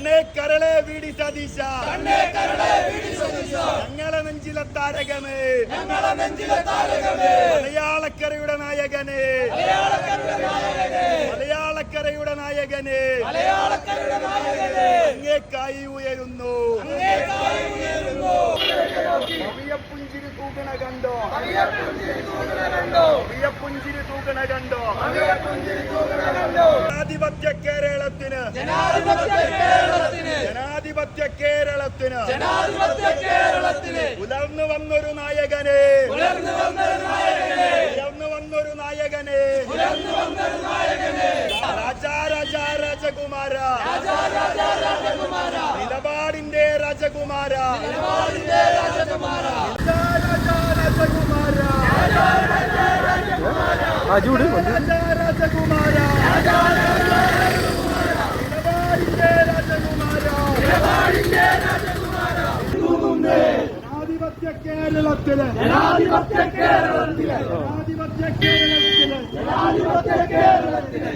കണ്ണേ കരളെ വീടി സതീശ ഞങ്ങളെ നെഞ്ചിലെ താരകമേ മലയാളക്കരയുടെ നായകനെ മലയാളക്കരയുടെ നായകനെ അങ്ങേക്കായി ഉയരുന്നു പുഞ്ചിരി തൂക്കണ കണ്ടോ പുഞ്ചിരി തൂക്കണ കണ്ടോ ജനാധിപത്യ കേരളത്തിന് ജനാധിപത്യ കേരളത്തിന് ഉലർന്നു വന്നൊരു നായകനെ രാജകുമാര നിലപാടിന്റെ രാജകുമാര ജനാധിപത്യ കേരളത്തില്